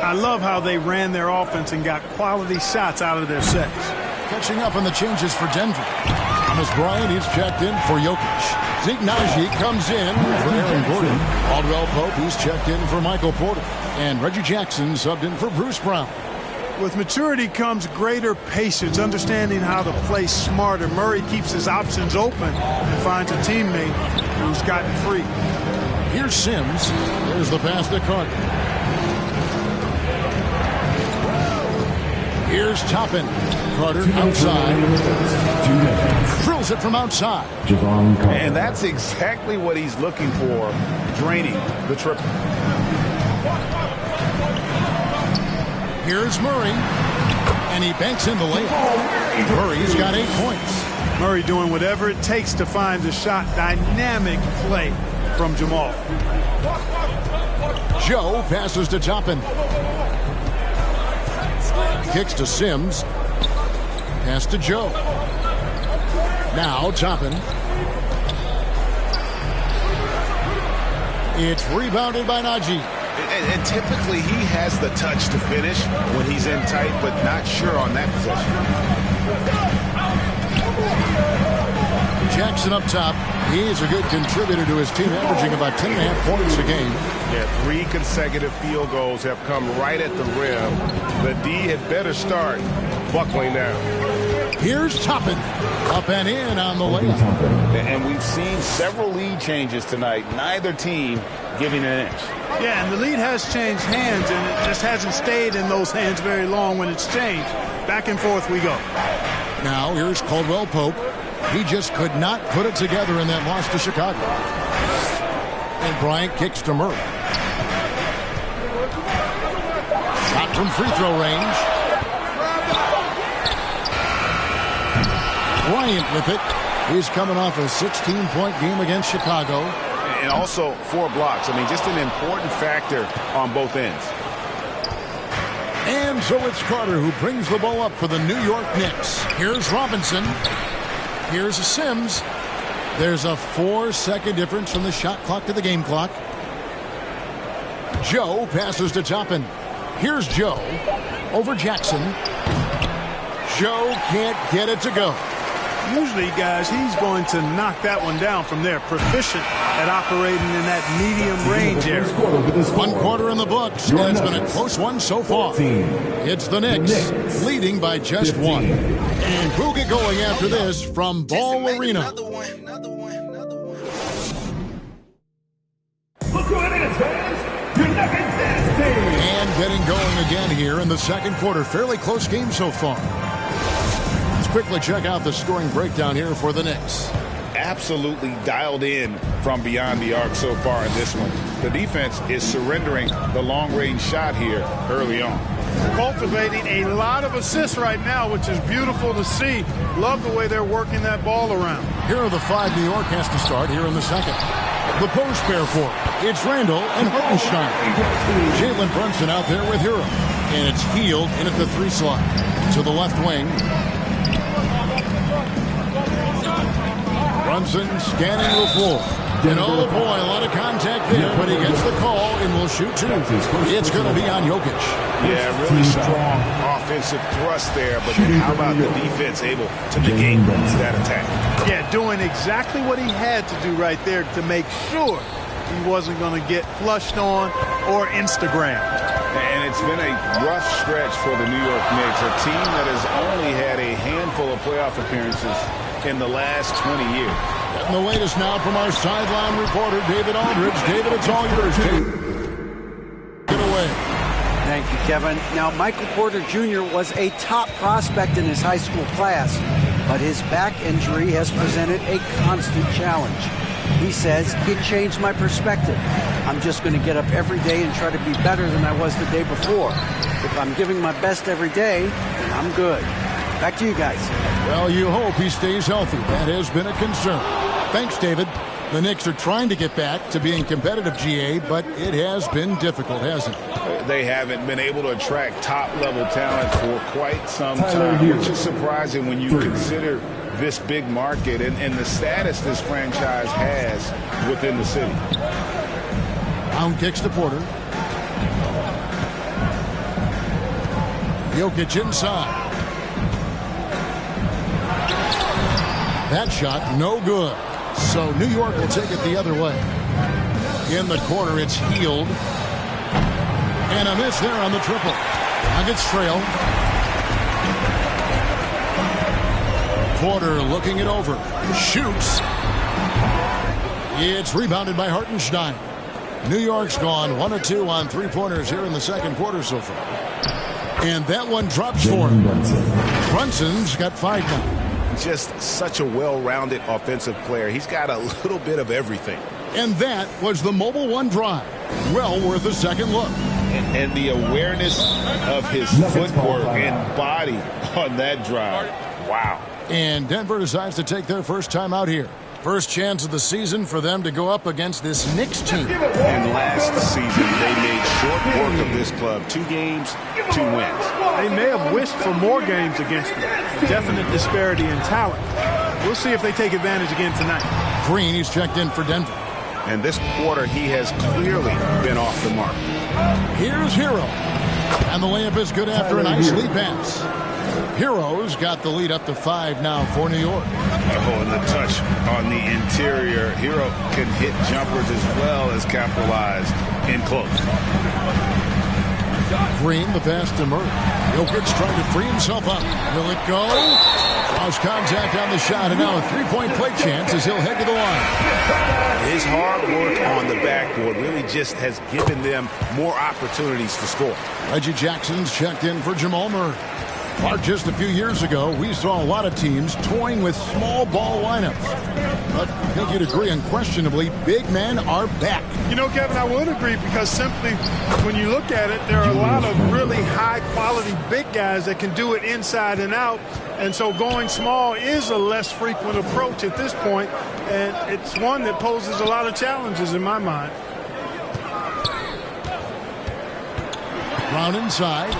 I love how they ran their offense and got quality shots out of their sets. Catching up on the changes for Denver. Thomas Bryant, he's checked in for Jokic. Zeke Naji comes in for Aaron Gordon. Caldwell Pope, he's checked in for Michael Porter. And Reggie Jackson subbed in for Bruce Brown. With maturity comes greater patience, understanding how to play smarter. Murray keeps his options open and finds a teammate who's gotten free. Here's Sims. There's the pass to Carter. Here's Toppin. Carter outside. Drills it from outside. And that's exactly what he's looking for, draining the triple. Here's Murray. And he banks in the layup. Murray's got 8 points. Murray doing whatever it takes to find the shot. Dynamic play from Jamal. Joe passes to Toppin. Kicks to Sims. Pass to Joe. Now Toppin. It's rebounded by Naji. And typically he has the touch to finish when he's in tight, but not sure on that possession. Jackson up top. He's a good contributor to his team, averaging about 10.5 points a game. Yeah, 3 consecutive field goals have come right at the rim. The D had better start buckling down. Here's Toppin. Up and in on the layup. And we've seen several lead changes tonight. Neither team giving an inch. Yeah, and the lead has changed hands, and it just hasn't stayed in those hands very long when it's changed. Back and forth we go. Now here's Caldwell Pope. He just could not put it together in that loss to Chicago. And Bryant kicks to Murray. Shot from free throw range. Bryant with it. He's coming off a 16-point game against Chicago. And also 4 blocks. I mean, just an important factor on both ends. And so it's Carter who brings the ball up for the New York Knicks. Here's Robinson. Here's a Sims. There's a 4-second difference from the shot clock to the game clock. Joe passes to Toppin. Here's Joe. Over Jackson. Joe can't get it to go. Usually, guys, he's going to knock that one down from there. Proficient at operating in that medium range area. 1 quarter in the books, and it's been a close one so far. It's the Knicks leading by just 1. And we'll get going after this from Ball Arena. And getting going again here in the second quarter. Fairly close game so far. Quickly check out the scoring breakdown here for the Knicks. Absolutely dialed in from beyond the arc so far in this one. The defense is surrendering the long-range shot here early on. Cultivating a lot of assists right now, which is beautiful to see. Love the way they're working that ball around. Here are the 5 New York has to start here in the second. The post pair for it. It's Randall and Hartenstein. Jalen Brunson out there with Hero. And it's Hield in at the 3 slot. To the left wing. Brunson scanning the floor. And oh boy, a lot of contact there, but he gets the call and will shoot 2. It's going to be on Jokic. Yeah, really strong offensive thrust there, but then how about the defense able to negate that attack? Yeah, doing exactly what he had to do right there to make sure he wasn't going to get flushed on or Instagrammed. And it's been a rough stretch for the New York Knicks, a team that has only had a handful of playoff appearances in the last 20 years. And the latest now from our sideline reporter, David Aldridge. David, it's all yours, David. Get away. Thank you, Kevin. Now, Michael Porter Jr. was a top prospect in his high school class, but his back injury has presented a constant challenge. He says, it changed my perspective. I'm just going to get up every day and try to be better than I was the day before. If I'm giving my best every day, then I'm good. Back to you guys. Well, you hope he stays healthy. That has been a concern. Thanks, David. The Knicks are trying to get back to being competitive, GA, but it has been difficult, hasn't it? They haven't been able to attract top-level talent for quite some time, which is surprising when you consider this big market and the status this franchise has within the city. Brown kicks to Porter. Jokic inside. That shot, no good. So New York will take it the other way. In the corner, it's Healed. And a miss there on the triple. Nuggets trail. Porter looking it over. Shoots. It's rebounded by Hartenstein. New York's gone 1 of 2 on three-pointers here in the second quarter so far. And that one drops for him. Brunson's got 5 now. Just such a well-rounded offensive player. He's got a little bit of everything. And that was the Mobile One drive. Well worth a second look. And the awareness of his footwork and body on that drive. Wow. And Denver decides to take their first time out here. First chance of the season for them to go up against this Knicks team. And last season, they made short work of this club. 2 games, 2 wins. They may have wished for more games against them. Definite disparity in talent. We'll see if they take advantage again tonight. Green, he's checked in for Denver. And this quarter, he has clearly been off the mark. Here's Hero. And the layup is good after a nice lead pass. Hero's got the lead up to 5 now for New York. Oh, and the touch on the interior. Hero can hit jumpers as well as capitalize in close. Green, the pass to Murray. Jokic trying to free himself up. Will it go? Draws contact on the shot, and now a three-point play chance as he'll head to the line. His hard work on the backboard really just has given them more opportunities to score. Reggie Jackson's checked in for Jamal Murray. Mark, just a few years ago, we saw a lot of teams toying with small ball lineups. But I think you'd agree unquestionably, big men are back. You know, Kevin, I would agree because simply when you look at it, there are a lot of really high-quality big guys that can do it inside and out. And so going small is a less frequent approach at this point, and it's one that poses a lot of challenges in my mind. Brown inside.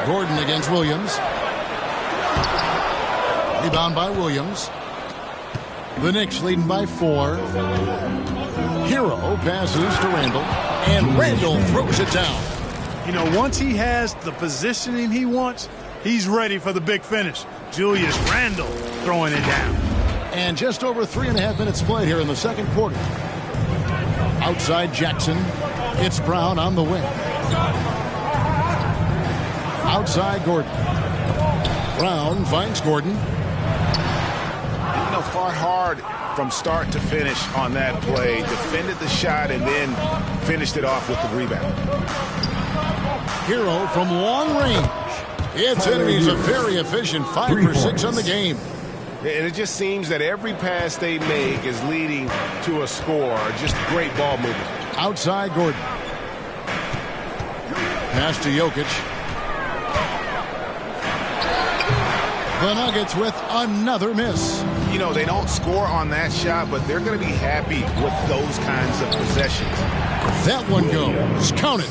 Gordon against Williams. Rebound by Williams. The Knicks leading by 4. Hero passes to Randall, and Randall throws it down. You know, once he has the positioning he wants, he's ready for the big finish. Julius Randle throwing it down. And just over 3.5 minutes played here in the second quarter. Outside Jackson. It's Brown on the wing. Outside Gordon. Brown finds Gordon. You know, fought hard from start to finish on that play. Defended the shot and then finished it off with the rebound. Hero from long range. It's in, and he's a very efficient 5 for 6 on the game. And it just seems that every pass they make is leading to a score. Just great ball movement. Outside Gordon. Pass to Jokic. The Nuggets with another miss. You know, they don't score on that shot, but they're going to be happy with those kinds of possessions. That one goes. Count it.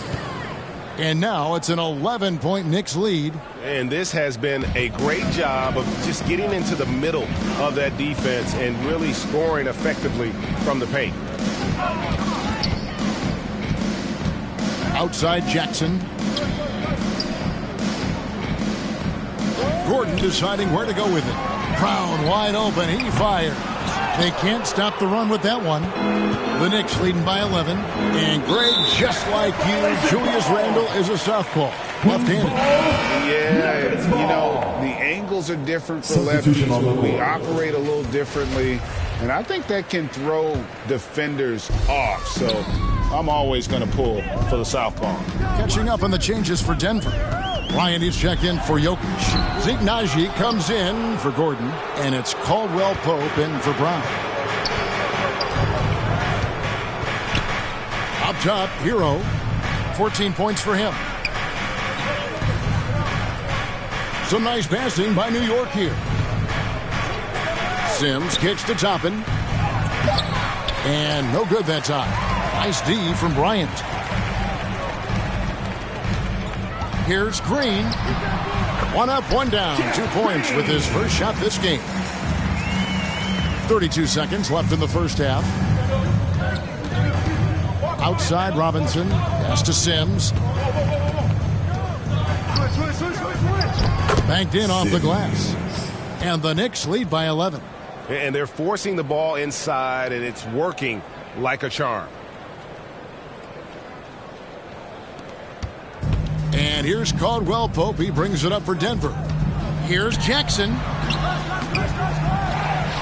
And now it's an 11-point Knicks lead. And this has been a great job of just getting into the middle of that defense and really scoring effectively from the paint. Outside Jackson. Gordon deciding where to go with it. Brown wide open. He fires. They can't stop the run with that one. The Knicks leading by 11. And Greg, just like you, Julius Randle is a southpaw. Left-handed. Yeah, you know, the angles are different for lefties. We operate a little differently. And I think that can throw defenders off. So I'm always going to pull for the southpaw. Catching up on the changes for Denver. Ryan is checked in for Jokic. Zeke Naji comes in for Gordon, and it's Caldwell Pope in for Brown. Up top, Hero. 14 points for him. Some nice passing by New York here. Sims kicks to Toppin. And no good that time. Nice D from Bryant. Here's Green. 1 up, 1 down. 2 points with his first shot this game. 32 seconds left in the first half. Outside Robinson. Pass to Sims. Banked in off the glass. And the Knicks lead by 11. And they're forcing the ball inside, and it's working like a charm. And here's Caldwell Pope. He brings it up for Denver. Here's Jackson.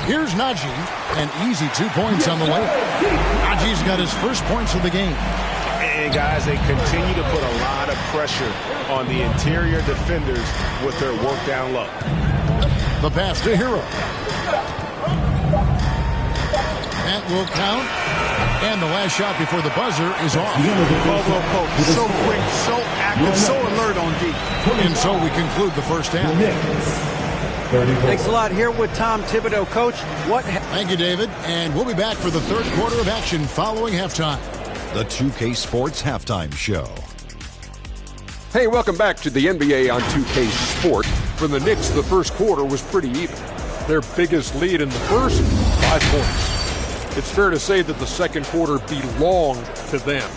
Here's Najee. An easy 2 points on the way. Najee's got his first points of the game. And, guys, they continue to put a lot of pressure on the interior defenders with their work down low. The pass to Hero. That will count. And the last shot before the buzzer is off. Caldwell Pope, so quick, so active, so alert on D. And so we conclude the first half. Thanks a lot. Here with Tom Thibodeau. Coach, Thank you, David. And we'll be back for the third quarter of action following halftime. The 2K Sports Halftime Show. Hey, welcome back to the NBA on 2K Sport. For the Knicks, the first quarter was pretty even. Their biggest lead in the first, 5 points. It's fair to say that the second quarter belonged to them.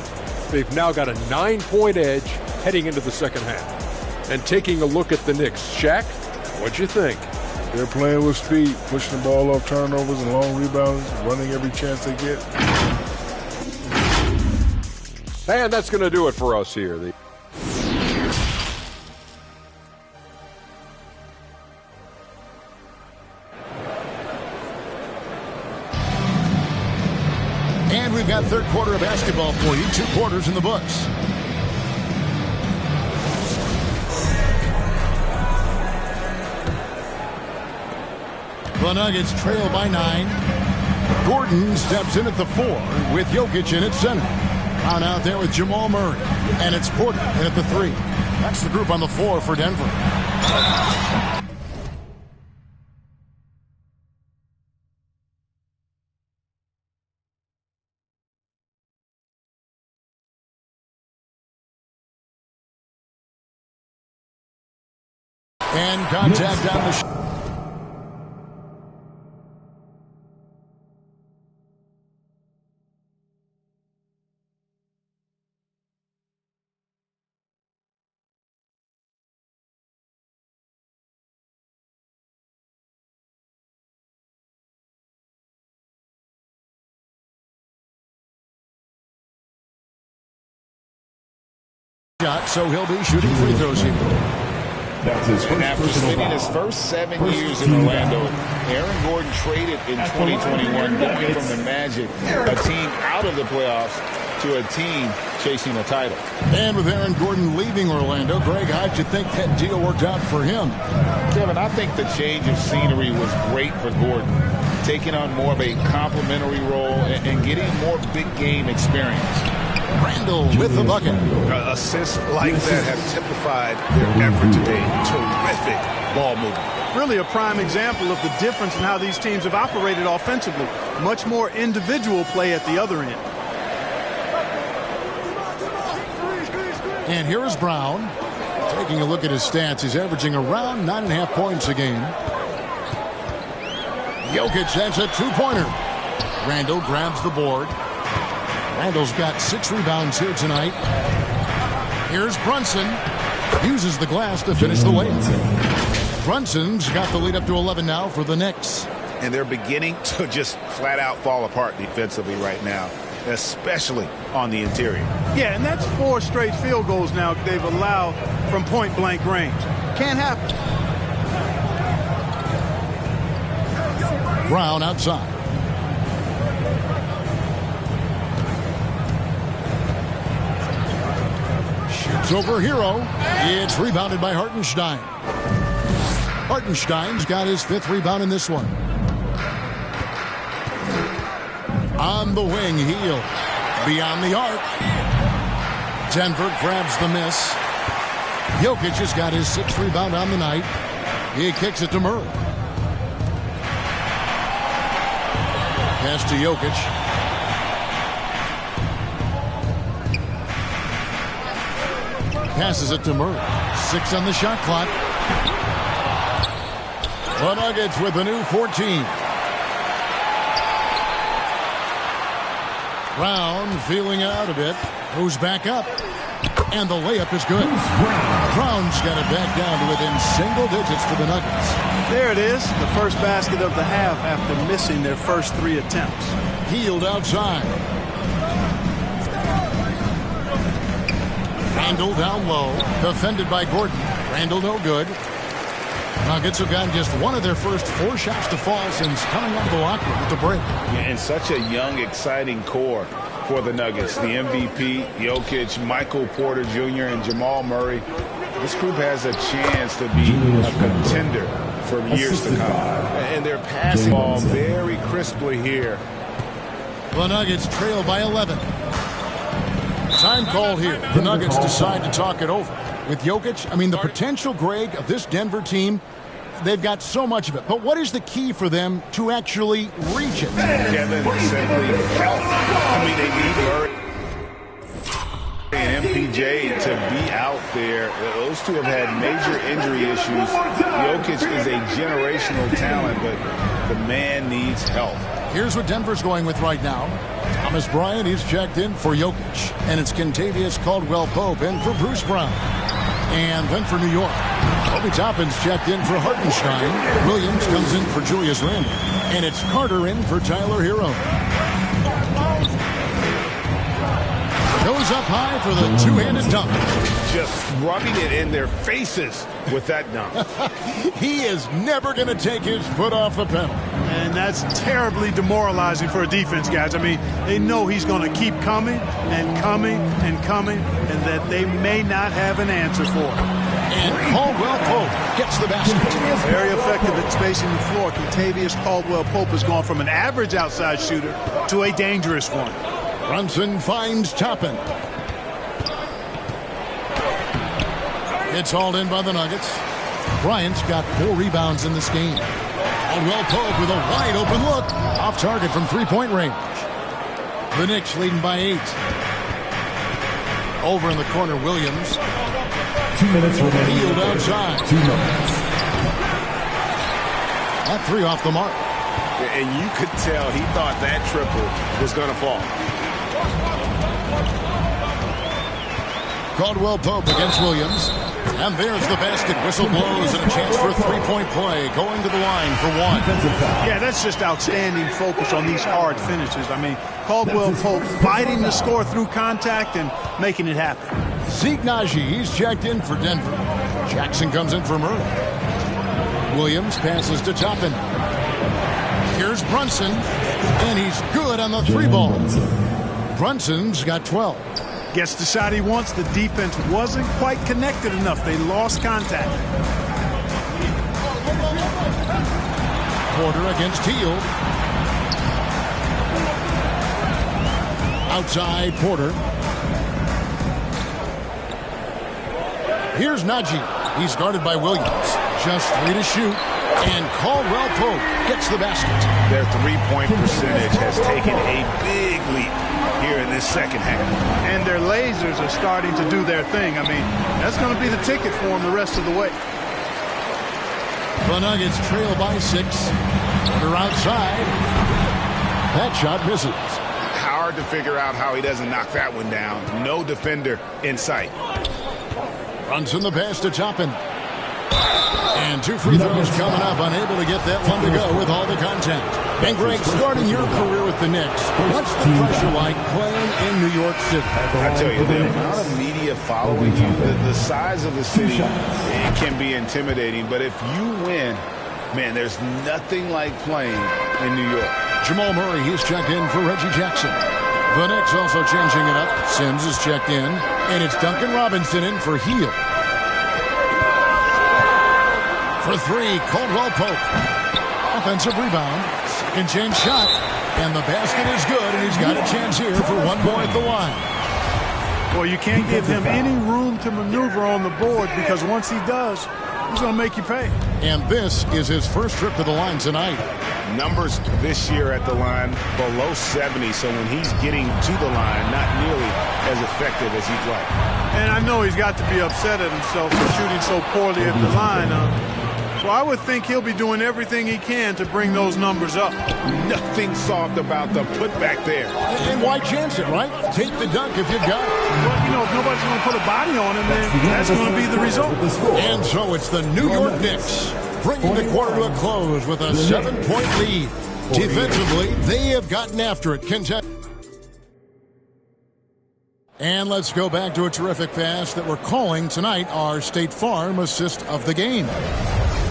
They've now got a 9-point edge heading into the second half. And taking a look at the Knicks, Shaq, what'd you think? They're playing with speed, pushing the ball off turnovers and long rebounds, running every chance they get. And that's going to do it for us here. And we've got third quarter of basketball for you. 2 quarters in the books. The Nuggets trail by 9. Gordon steps in at the 4 with Jokic in at center. On out there with Jamal Murray. And it's Porter in at the 3. That's the group on the floor for Denver. And contact on the shot, so he'll be shooting free throws here. And after spending his first 7 years in Orlando, Aaron Gordon traded in 2021, going from the Magic, a team out of the playoffs, to a team chasing a title. And with Aaron Gordon leaving Orlando, Greg, how'd you think that deal worked out for him? Kevin, I think the change of scenery was great for Gordon, taking on more of a complimentary role and getting more big game experience. Randall with the bucket. Assists like that have typified their effort today. Terrific ball movement. Really a prime example of the difference in how these teams have operated offensively. Much more individual play at the other end. And here is Brown. Taking a look at his stats, he's averaging around 9.5 points a game. Jokic, that's a 2-pointer. Randall grabs the board. Randall's got 6 rebounds here tonight. Here's Brunson. Uses the glass to finish the layup. Brunson's got the lead up to 11 now for the Knicks. And they're beginning to just flat out fall apart defensively right now, especially on the interior. Yeah, and that's 4 straight field goals now they've allowed from point-blank range. Can't happen. Brown outside. Shoots over Hero. It's rebounded by Hartenstein. Hartenstein's got his 5th rebound in this one. On the wing, Heel. Beyond the arc. Denver grabs the miss. Jokic has got his 6th rebound on the night. He kicks it to Murray. Pass to Jokic. Passes it to Murray. 6 on the shot clock. The Nuggets with a new 14. Brown feeling out a bit. Goes back up. And the layup is good. Brown's got it back down to within single digits for the Nuggets. There it is, the first basket of the half after missing their first 3 attempts. Healed outside. Randall down low. Defended by Gordon. Randall no good. Nuggets have gotten just one of their first 4 shots to fall since coming out of the locker room with the break. Yeah, and such a young, exciting core for the Nuggets. The MVP, Jokic, Michael Porter Jr., and Jamal Murray. This group has a chance to be a contender for years to come. And they're passing the ball very crisply here. The Nuggets trail by 11. Time called here. The Nuggets decide to talk it over. With Jokic, I mean, the potential, Greg, of this Denver team, they've got so much of it. But what is the key for them to actually reach it? Kevin, simply help. I mean, they need Murray and MPJ to be out there. Those two have had major injury issues. Jokic is a generational talent, but the man needs help. Here's what Denver's going with right now. Thomas Bryant, he's checked in for Jokic. And it's Kentavious Caldwell-Pope in for Bruce Brown. And then for New York, Obi Toppin's checked in for Hartenstein. Williams comes in for Julius Randle. And it's Carter in for Tyler Hero. Goes up high for the two-handed dunk. Just rubbing it in their faces with that dunk. He is never going to take his foot off the pedal. And that's terribly demoralizing for a defense, guys. I mean, they know he's going to keep coming and coming and coming, and that they may not have an answer for it. And Caldwell-Pope gets the basket. Very effective at spacing the floor. Kentavious Caldwell-Pope has gone from an average outside shooter to a dangerous one. Brunson finds Toppin. It's hauled in by the Nuggets. Bryant's got 4 rebounds in this game. Caldwell-Pope with a wide open look. Off target from 3-point range. The Knicks leading by 8. Over in the corner, Williams. 2 minutes remaining. Field outside. 2 minutes. That 3 off the mark. And you could tell he thought that triple was going to fall. Caldwell-Pope against Williams. And there's the basket. Whistle blows and a chance for a 3-point play. Going to the line for 1. Yeah, that's just outstanding focus on these hard finishes. I mean, Caldwell-Pope fighting the score through contact and making it happen. Zeke Naji, he's checked in for Denver. Jackson comes in for Murray. Williams passes to Toppin. Here's Brunson, and he's good on the 3 ball. Brunson's got 12. Gets the shot he wants. The defense wasn't quite connected enough. They lost contact. Porter against Teal. Outside Porter. Here's Naji. He's guarded by Williams. Just 3 to shoot. And Caldwell-Pope gets the basket. Their 3-point percentage has taken a big leap here in this second half. And their lasers are starting to do their thing. I mean, that's going to be the ticket for them the rest of the way. The Nuggets trail by 6. They're outside. That shot misses. Hard to figure out how he doesn't knock that one down. No defender in sight. Runs in the pass to Toppin. And 2 free throws coming up. Unable to get that one to go with all the contact. And Greg, starting your career with the Knicks, what's the pressure like playing in New York City? I tell you, the amount of media following you, the size of the city, it can be intimidating. But if you win, man, there's nothing like playing in New York. Jamal Murray, he's checked in for Reggie Jackson. The Knicks also changing it up. Sims is checked in. And it's Duncan Robinson in for Heel. For 3, Caldwell-Pope. Offensive rebound. Second chance shot. And the basket is good, and he's got a chance here for 1 more at the line. Well, you can't give him any room to maneuver on the board because once he does, he's going to make you pay. And this is his first trip to the line tonight. Numbers this year at the line below 70, so when he's getting to the line, not nearly as effective as he'd like. And I know he's got to be upset at himself for shooting so poorly at the line. So I would think he'll be doing everything he can to bring those numbers up. Nothing soft about the putback there. And why chance it, right? Take the dunk if you've got it. Well, you know, if nobody's going to put a body on him, then that's going to be the result. And so it's the New York Knicks bringing the quarter to a close with a 7-point lead. Defensively, they have gotten after it. And let's go back to a terrific pass that we're calling tonight our State Farm assist of the game.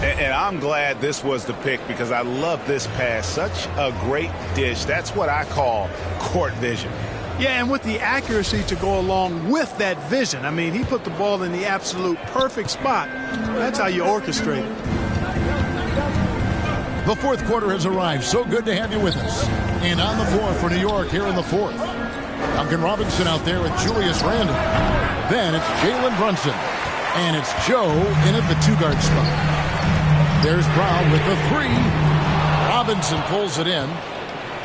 And I'm glad this was the pick because I love this pass. Such a great dish. That's what I call court vision. Yeah, and with the accuracy to go along with that vision. I mean, he put the ball in the absolute perfect spot. That's how you orchestrate it. The fourth quarter has arrived. So good to have you with us. And on the floor for New York here in the fourth. Duncan Robinson out there with Julius Randle. Then it's Jalen Brunson. And it's Joe in at the two-guard spot. There's Brown with the three. Robinson pulls it in.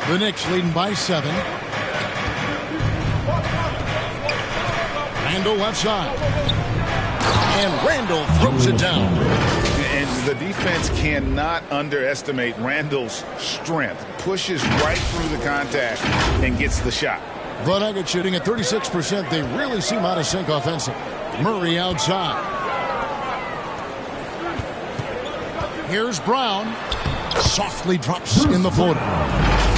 The Knicks leading by 7. Randle left side. And Randle throws it down. And the defense cannot underestimate Randle's strength. Pushes right through the contact and gets the shot. The Nuggets shooting at 36%. They really seem out of sync offensively. Murray outside. Here's Brown. Softly drops in the floater.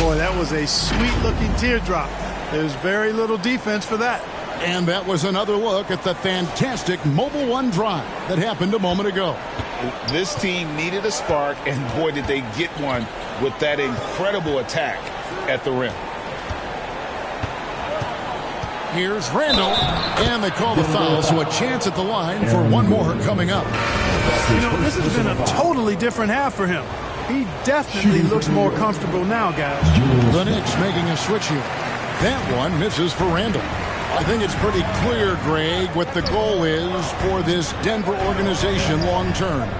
Boy, that was a sweet-looking teardrop. There's very little defense for that. And that was another look at the fantastic Mobile One drive that happened a moment ago. This team needed a spark, and boy, did they get one with that incredible attack at the rim. Here's Randle, and they call the foul, so a chance at the line for one more coming up. You know, this has been a totally different half for him. He definitely looks more comfortable now, guys. The Knicks making a switch here. That one misses for Randle. I think it's pretty clear, Greg, what the goal is for this Denver organization long term.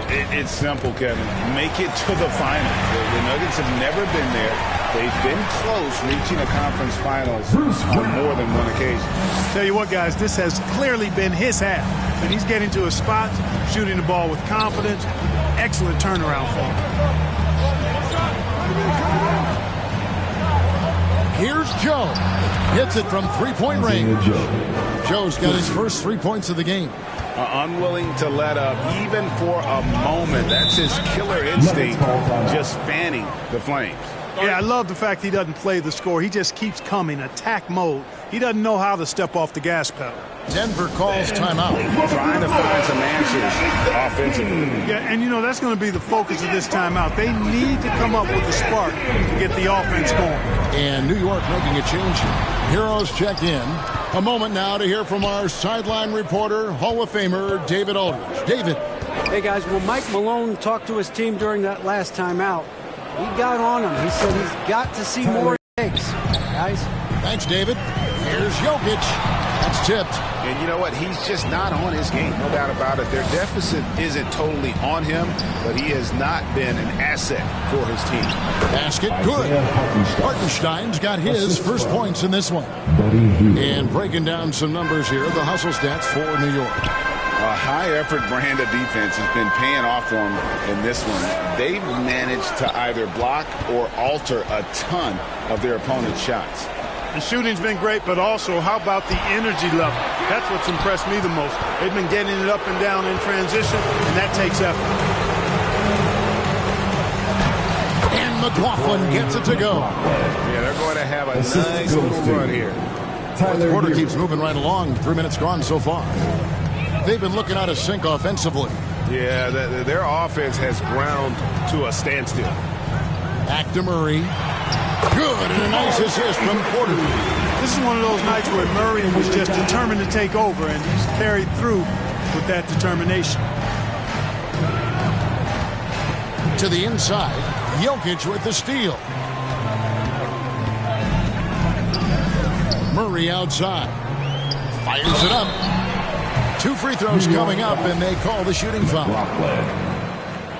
It's simple, Kevin. Make it to the finals. The Nuggets have never been there. They've been close reaching a conference finals on more than one occasion. Tell you what, guys, this has clearly been his half. And he's getting to his spots, shooting the ball with confidence. Excellent turnaround for him. Here's Joe. Hits it from three-point range. Joe's got his first 3 points of the game. Unwilling to let up even for a moment. That's his killer instinct, just fanning the flames. Yeah, I love the fact he doesn't play the score. He just keeps coming, attack mode. He doesn't know how to step off the gas pedal. Denver calls timeout. Trying to find some answers offensively. Yeah, and you know, that's going to be the focus of this timeout. They need to come up with a spark to get the offense going. And New York making a change here. Heroes check in. A moment now to hear from our sideline reporter, Hall of Famer David Aldridge. David. Hey, guys, well, Mike Malone talked to his team during that last timeout. He got on him. He said he's got to see more takes. Guys. Thanks, David. Here's Jokic. That's tipped. And you know what? He's just not on his game. No doubt about it. Their deficit isn't totally on him, but he has not been an asset for his team. Basket good. Hartenstein's got his first points in this one. And breaking down some numbers here, the hustle stats for New York. A high-effort brand of defense has been paying off for them in this one. They've managed to either block or alter a ton of their opponent's shots. The shooting's been great, but also how about the energy level? That's what's impressed me the most. They've been getting it up and down in transition, and that takes effort. And McLaughlin gets it to go. Yeah, they're going to have a nice little run here. The quarter keeps moving right along. 3 minutes gone so far. They've been looking out of sync offensively. Yeah, their offense has ground to a standstill. Back to Murray. Good, and a nice assist from Porter. This is one of those nights where Murray was just determined to take over, and he's carried through with that determination. To the inside, Jokic with the steal. Murray outside. Fires it up. 2 free throws coming up, and they call the shooting foul.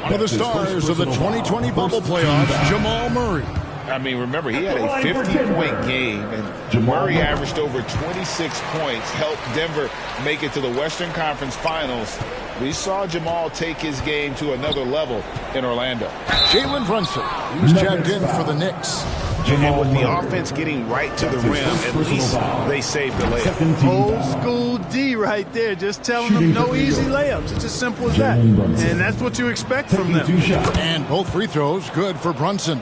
One of the stars of the 2020 bubble playoffs, Jamal Murray. I mean, remember, he had a 50-point game, and Murray averaged over 26 points, helped Denver make it to the Western Conference Finals. We saw Jamal take his game to another level in Orlando. Jalen Brunson, he's checked in for the Knicks. And with the offense getting right to the rim, at least they saved the layup. Old school D right there, just telling them no easy layups. It's as simple as that. And that's what you expect from them. And both free throws good for Brunson.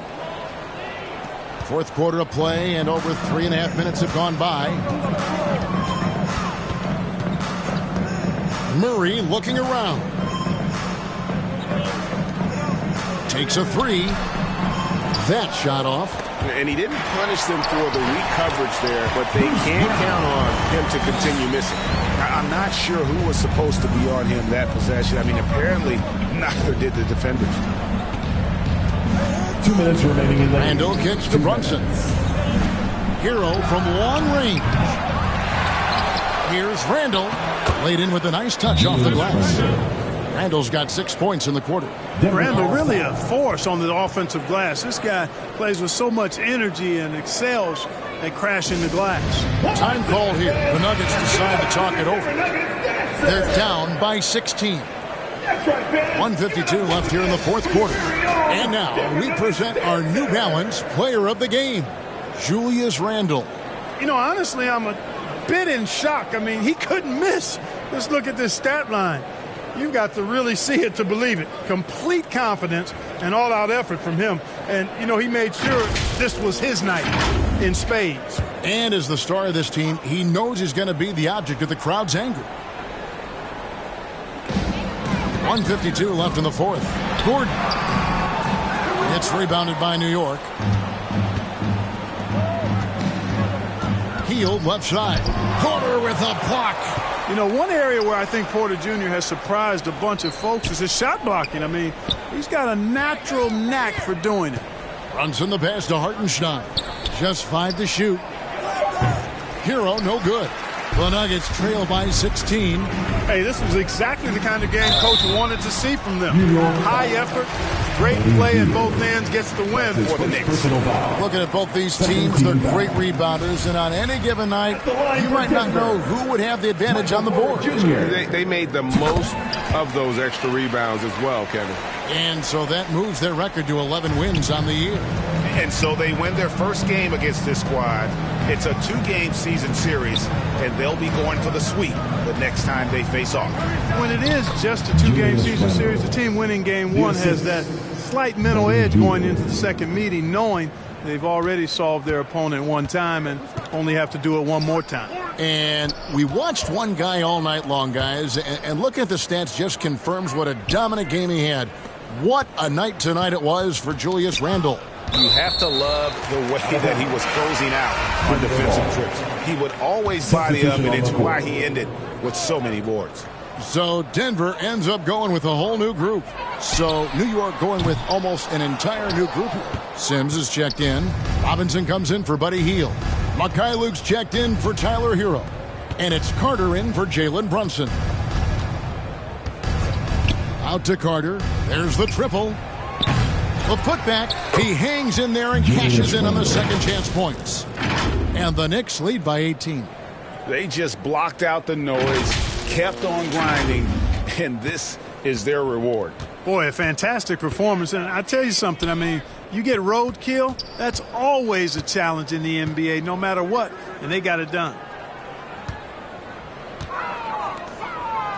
Fourth quarter of play, and over 3.5 minutes have gone by. Murray looking around. Takes a three. That shot off. And he didn't punish them for the weak coverage there, but they can't count on him to continue missing. I'm not sure who was supposed to be on him that possession. I mean, apparently neither did the defenders. 2 minutes remaining in the Randall kicks to Brunson. Hero from long range. Here's Randall. Laid in with a nice touch off the glass. Randall's got 6 points in the quarter. Randall really a force on the offensive glass. This guy plays with so much energy and excels at crashing the glass. Time call here. The Nuggets decide to talk it over. They're down by 16. 1:52 left here in the fourth quarter. And now we present our New Balance Player of the Game, Julius Randle. You know, honestly, I'm a bit in shock. I mean, he couldn't miss. Let's look at this stat line. You've got to really see it to believe it. Complete confidence and all-out effort from him. And, you know, he made sure this was his night in spades. And as the star of this team, he knows he's going to be the object of the crowd's anger. 1:52 left in the fourth. Gordon. It's rebounded by New York. Healed left side. Porter with a block. You know, one area where I think Porter Jr. has surprised a bunch of folks is his shot blocking. I mean, he's got a natural knack for doing it. Brunson the pass to Hartenstein. Just 5 to shoot. Hero no good. The Nuggets trail by 16. Hey, this was exactly the kind of game Coach wanted to see from them. High effort, great play in both ends, gets the win for the Knicks. Looking at both these teams, they're great rebounders, and on any given night, you might not know who would have the advantage on the board. They made the most of those extra rebounds as well, Kevin. And so that moves their record to 11 wins on the year. And so they win their first game against this squad. It's a 2-game season series, and they'll be going for the sweep the next time they face off. When it is just a 2-game season series, the team winning game 1 has that slight mental edge going into the second meeting, knowing they've already solved their opponent one time and only have to do it one more time. And we watched one guy all night long, guys, and looking at the stats just confirms what a dominant game he had. What a night tonight it was for Julius Randle. You have to love the way that he was closing out on defensive trips. He would always body up, and it's why he ended with so many boards. So Denver ends up going with a whole new group. So New York going with almost an entire new group here. Sims is checked in. Robinson comes in for Buddy Hield. Luke's checked in for Tyler Hero. And it's Carter in for Jalen Brunson. Out to Carter. There's the triple. The putback. He hangs in there and cashes in on the second chance points. And the Knicks lead by 18. They just blocked out the noise, kept on grinding, and this is their reward. Boy, a fantastic performance. And I tell you something, I mean, you get roadkill, that's always a challenge in the NBA, no matter what, and they got it done.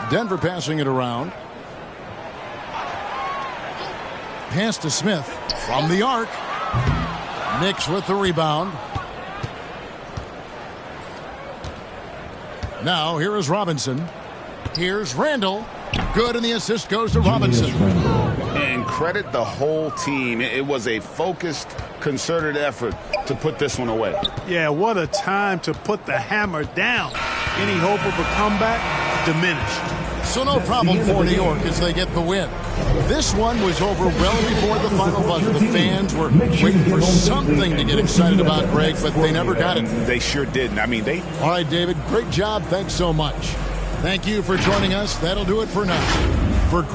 Denver passing it around. Pass to Smith from the arc. Knicks with the rebound. Now here is Robinson. Here's Randle. Good, and the assist goes to Robinson. And credit the whole team. It was a focused, concerted effort to put this one away. Yeah, what a time to put the hammer down. Any hope of a comeback diminished. So no problem for New York as they get the win. This one was over well before the final buzzer. The fans were waiting for something to get excited about, Greg, but they never got it. They sure didn't. I mean, they... All right, David, great job. Thanks so much. Thank you for joining us. That'll do it for now. For